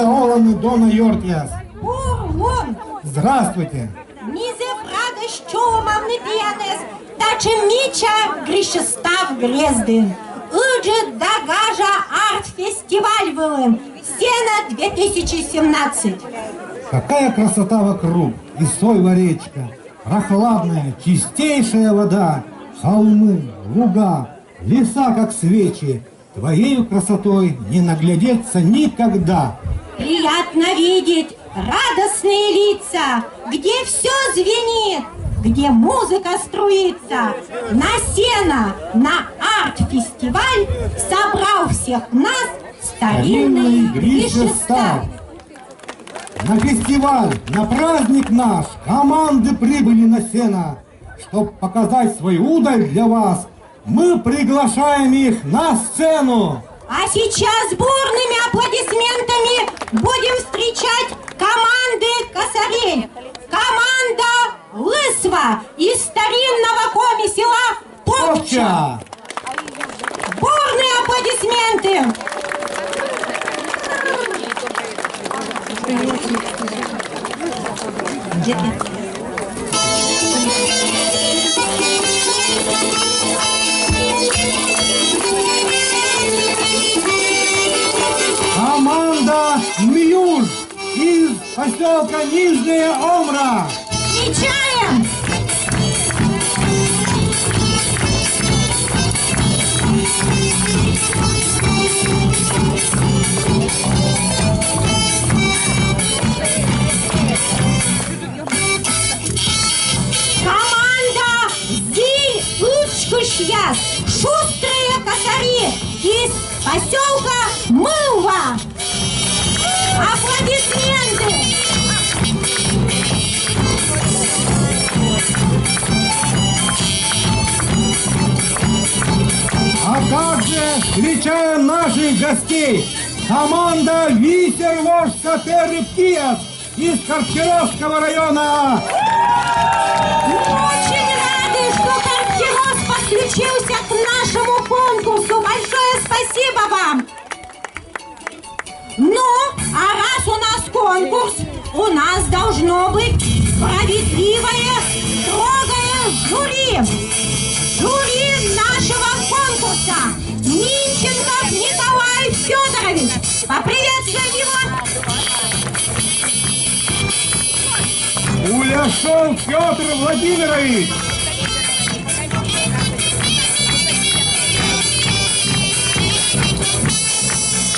Оланы Дона Йортиас. Бурлун! Здравствуйте! Низе Прага, що вам не п'янес, та чи міча Гришестав Грездин. Иджи Дагажа арт-фестиваль вылым. Сена 2017. Какая красота вокруг! И Сойва речка, прохладная, чистейшая вода, холмы, луга, леса, как свечи. Твоею красотой не наглядеться никогда. Приятно видеть радостные лица, где все звенит, где музыка струится. На Сена, на арт-фестиваль собрал всех нас старинный Гришестав. На фестиваль, на праздник наш команды прибыли на Сена. Чтоб показать свой удаль для вас, мы приглашаем их на сцену. А сейчас бурными аплодисментами будем встречать команды косарей. Команда Лысва из старинного коми села Попча. Бурные аплодисменты. Команда Мьюз из поселка Нижняя Омра. Встречаем! Команда Зи-Ичкушьяс, шустрые косари из поселка Мылва. Аплодисменты! А также встречаем наших гостей. Команда Висервожска Терриптиас из Карчеровского района. Очень рады, что Карчерос подключился к нашему конкурсу. Большое спасибо вам! Ну, а раз у нас конкурс, у нас должно быть справедливое, строгое жюри. Жюри нашего конкурса. Минченков Николай Федорович. Поприветствуем его. Уляшов Петр Владимирович.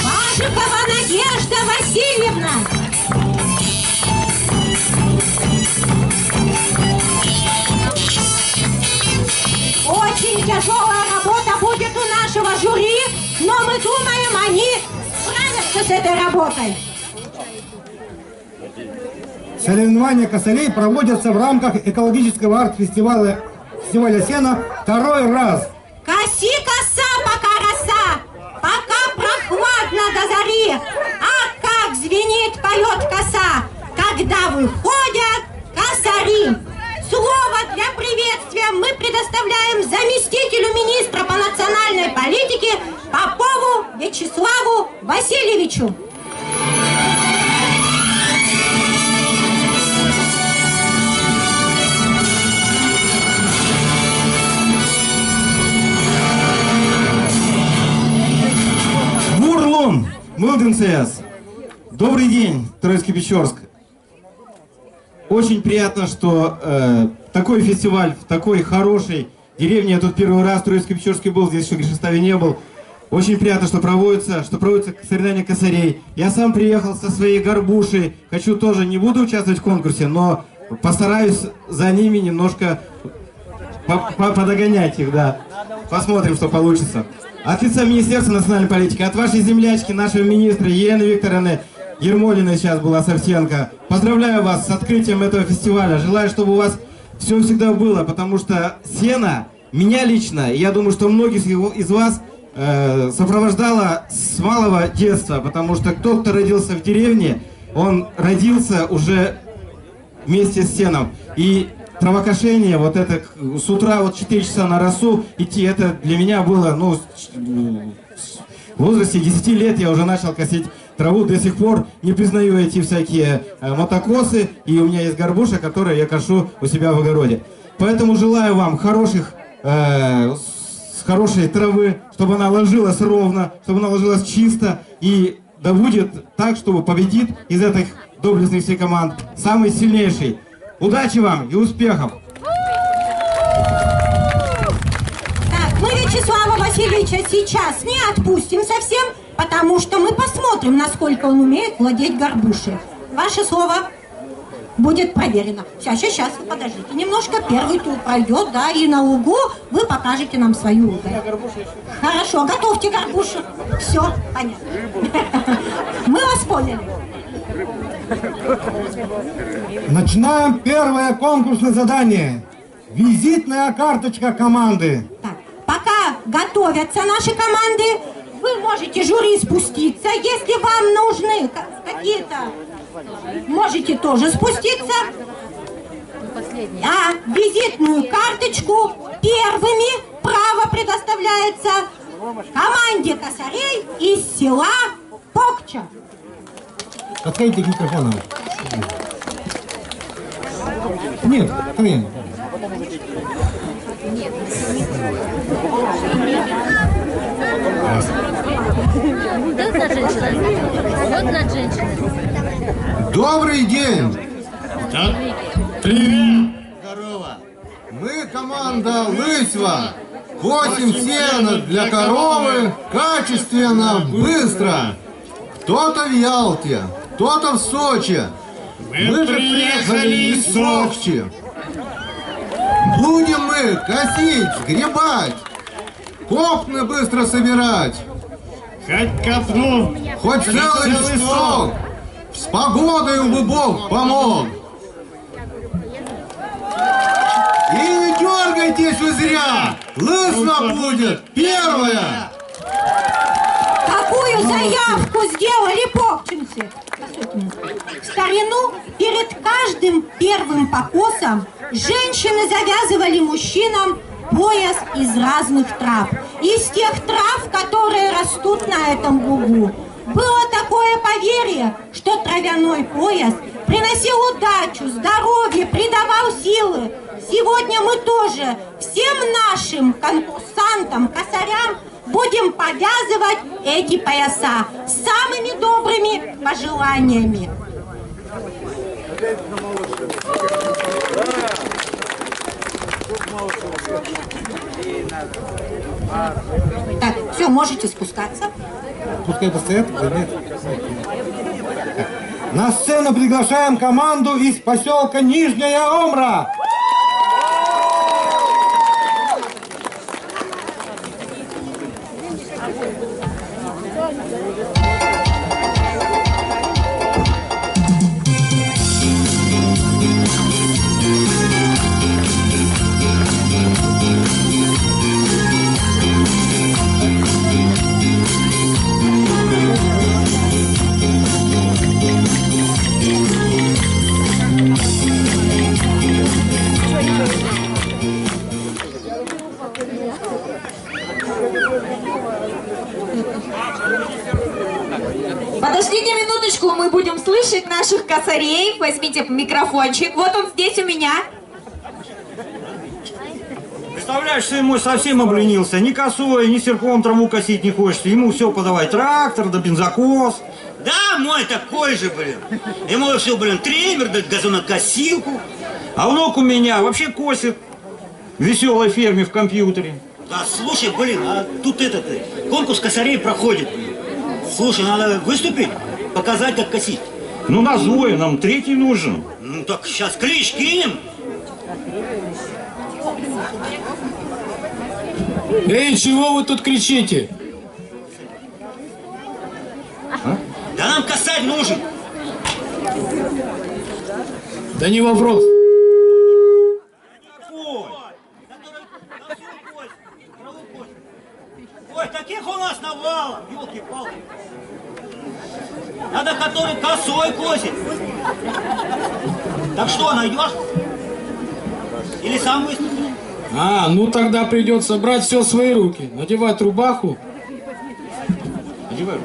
Важикова Надежда Васильевна. Очень тяжелая работа будет у нашего жюри, но мы думаем, они справятся с этой работой. Соревнования косарей проводятся в рамках экологического арт-фестиваля Сена второй раз. Коси коса, пока роса, пока прохладно до зари. А как звенит, поет коса, когда выходят косари. Слово для приветствия мы предоставляем заместителю министра по национальной политике Попову Вячеславу Васильевичу. Бурлун, Мылденцес. Добрый день, Троицко-Печорск. Очень приятно, что такой фестиваль в такой хорошей деревне. Я тут первый раз в Троицко-Печорске был, здесь еще в Гришеставе не был. Очень приятно, что проводятся соревнования косарей. Я сам приехал со своей горбушей. Хочу тоже, не буду участвовать в конкурсе, но постараюсь за ними немножко подогонять их, да. Посмотрим, что получится. От лица Министерства национальной политики, от вашей землячки, нашего министра Елены Викторовны Ермолиной сейчас была Савченко. Поздравляю вас с открытием этого фестиваля. Желаю, чтобы у вас все всегда было, потому что Сена, меня лично, и я думаю, что многих из вас сопровождала с малого детства, потому что тот, кто родился в деревне, он родился уже вместе с Сеном. И травокошение, вот это с утра вот 4 часа на росу идти, это для меня было, ну, в возрасте 10 лет я уже начал косить траву до сих пор не признаю эти всякие мотокосы, и у меня есть горбуша, которую я кошу у себя в огороде. Поэтому желаю вам хороших, хорошей травы, чтобы она ложилась ровно, чтобы она ложилась чисто, и да будет так, чтобы победит из этих доблестных всех команд самый сильнейший. Удачи вам и успехов! Так, мы Вячеслава Васильевича сейчас не отпустим совсем, потому что мы посмотрим, насколько он умеет владеть горбушей. Ваше слово будет проверено. Сейчас, вы подождите. Немножко первый тур пройдет, да, и на лугу вы покажете нам свою удаль. Хорошо, готовьте горбушу. Все, понятно. Мы вас поняли. Начинаем первое конкурсное задание. Визитная карточка команды. Так, пока готовятся наши команды, вы можете, жюри, спуститься. Если вам нужны какие-то, можете тоже спуститься. А визитную карточку первыми право предоставляется команде косарей из села Покча. Подходите к микрофону. Нет, хрен. Добрый день! Привет! Корова! Мы команда Лысьва. Косим сено для коровы качественно, быстро. Кто-то в Ялте, кто-то в Сочи. Мы же приехали из Сокчи. Будем мы косить, сгребать, копны быстро собирать. Хоть копну, Хоть целый листок, с погодой бы Бог помог. И не дергайтесь вы зря, Лысьва будет первая. Какую заявку сделали покчинцы? В старину перед каждым первым покосом женщины завязывали мужчинам пояс из разных трав. Из тех трав, которые растут на этом лугу. Было такое поверье, что травяной пояс приносил удачу, здоровье, придавал силы. Сегодня мы тоже всем нашим конкурсантам, косарям будем повязывать эти пояса с самыми добрыми пожеланиями. Так, все, можете спускаться. Пускай постоят. На сцену приглашаем команду из поселка Нижняя Омра. Подождите минуточку, мы будем слышать наших косарей. Возьмите микрофончик. Вот он здесь у меня. Представляешь, сын мой совсем обленился. Ни косой, ни серпом траву косить не хочется. Ему все подавай. Трактор да бензокос. Да, мой такой же, блин. Ему все, блин, триммер, да газонокосилку. А внук у меня вообще косит в веселой ферме в компьютере. Да, слушай, блин, а тут этот конкурс косарей проходит. Слушай, надо выступить, показать, как косить. Ну, на злое, нам третий нужен. Ну, так сейчас клич кинем. Эй, чего вы тут кричите? Да нам косарь нужен. Да не вопрос. Ой, таких у нас навалом, елки-палки. Надо, который косой косит. Так что, найдешь? Или сам выступишь? А, ну тогда придется брать все в свои руки. Надевать рубаху. Одевай.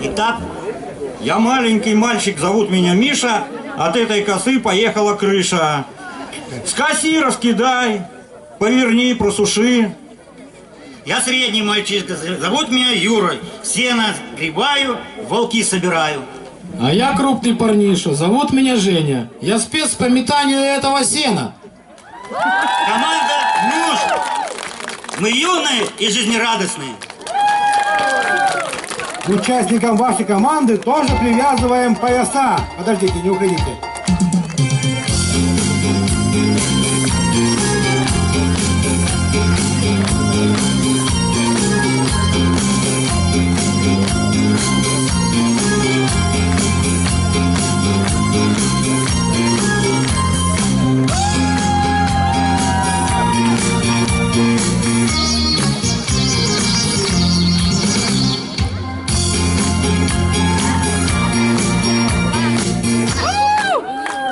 Итак, Я маленький мальчик, зовут меня Миша, от этой косы поехала крыша. Скоси, раскидай, поверни, просуши. я средний мальчишка, зовут меня Юрой. Сено гребаю, волки собираю. А я крупный парниша, зовут меня Женя. Я спец по метанию этого сена. Команда «Нуж». Мы юные и жизнерадостные. Участникам вашей команды тоже привязываем пояса. Подождите, не уходите.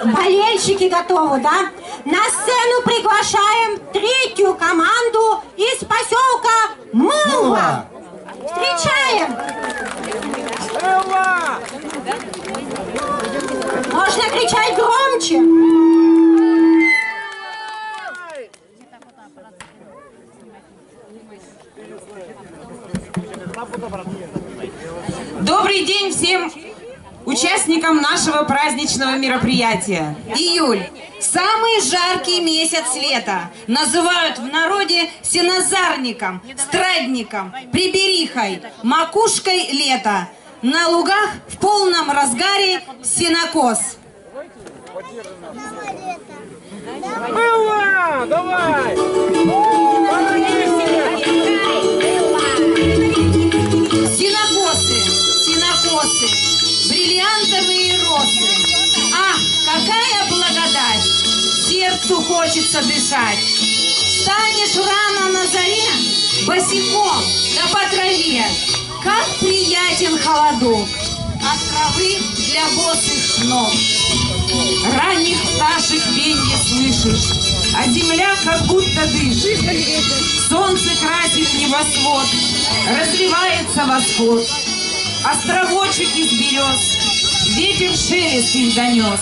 Болельщики готовы, да? На сцену приглашаем третью команду из поселка Мылва. Встречаем! Можно кричать громче. Добрый день всем участникам нашего праздничного мероприятия. Июль – самый жаркий месяц лета. Называют в народе сенозарником, страдником, приберихой, макушкой лета. На лугах в полном разгаре сенокос. Сенокосы, сенокосы, бриллиантовые росы. Ах, какая благодать! Сердцу хочется дышать. Станешь рано на заре, босиком, да по траве. Как приятен холодок, от травы для босых ног. Ранних пташек пенье слышишь, а земля как будто дышит. Солнце красит небосвод, разливается восход. Островочек из берез, ветер шелест их донес.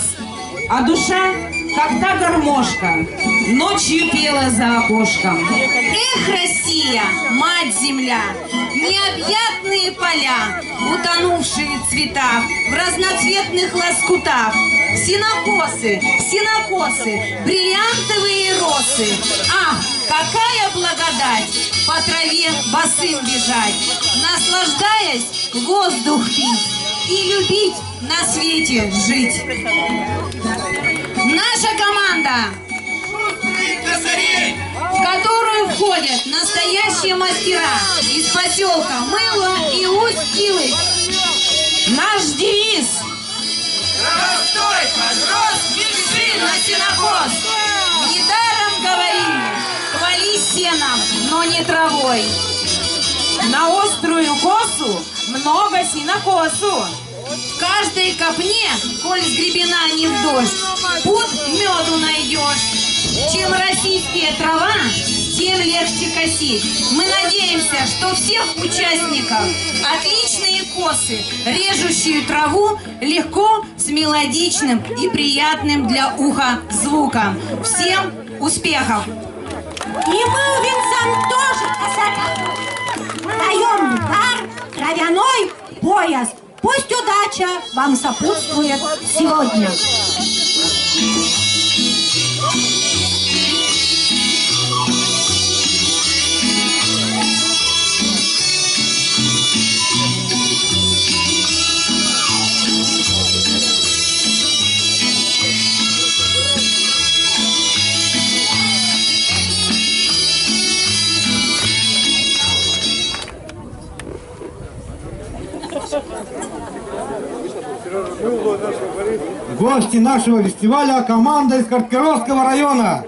А душа, как та гармошка, ночью пела за окошком. Эх, Россия, мать-земля, необъятные поля, утонувшие в цветах, в разноцветных лоскутах. Сенокосы, сенокосы, бриллиантовые росы. Ах, какая благодать по траве босым бежать, наслаждаясь воздух пить и любить на свете жить. Наша команда, в которую входят настоящие мастера из поселка Мылва и Усть-Килыч. Наш девиз: простой подрос, пиши на сенокос. Недаром говорили, хвали сеном, но не травой. На острую косу много сенокосу. В каждой копне, коль сгребена не в дождь, пуд меду найдешь. Чем российская трава, тем легче косить. Мы надеемся, что всех участников отличные косы, режущие траву легко, с мелодичным и приятным для уха звуком. Всем успехов! И мылвинцам тоже косарям даем дар, травяной пояс. Пусть удача вам сопутствует сегодня. Гости нашего фестиваля — команда из Картперовского района.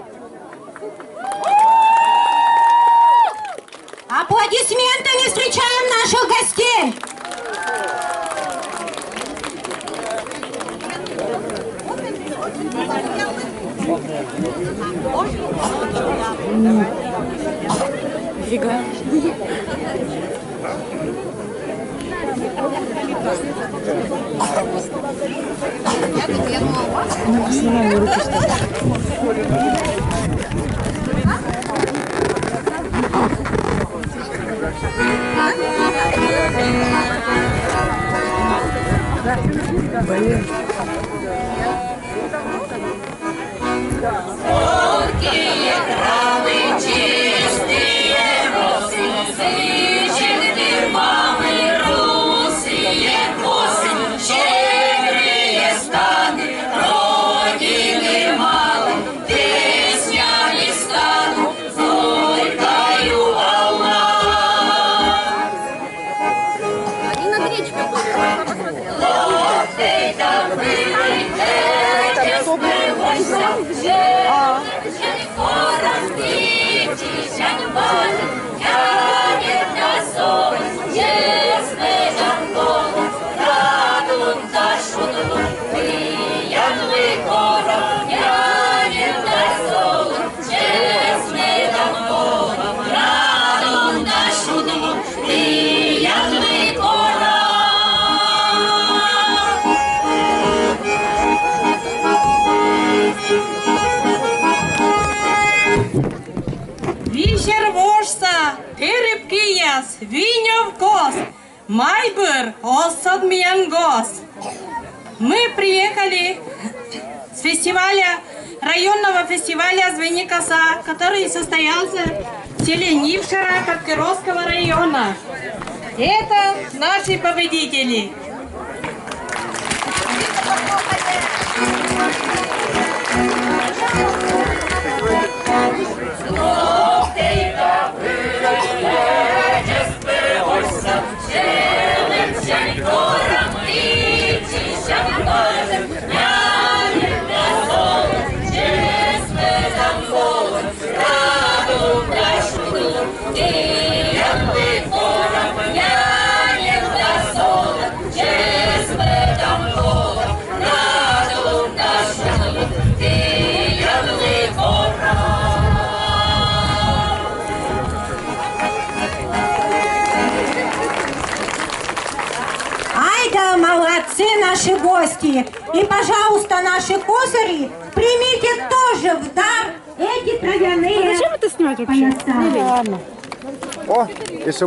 Аплодисментами встречаем наших гостей. Майбер, Осадмиянгос. Мы приехали с фестиваля, районного фестиваля «Звени коса», который состоялся в селе Нившара Капкировского района. Это наши победители. Молодцы наши гости! И, пожалуйста, наши косари, примите тоже в дар эти травяные пояса. О, еще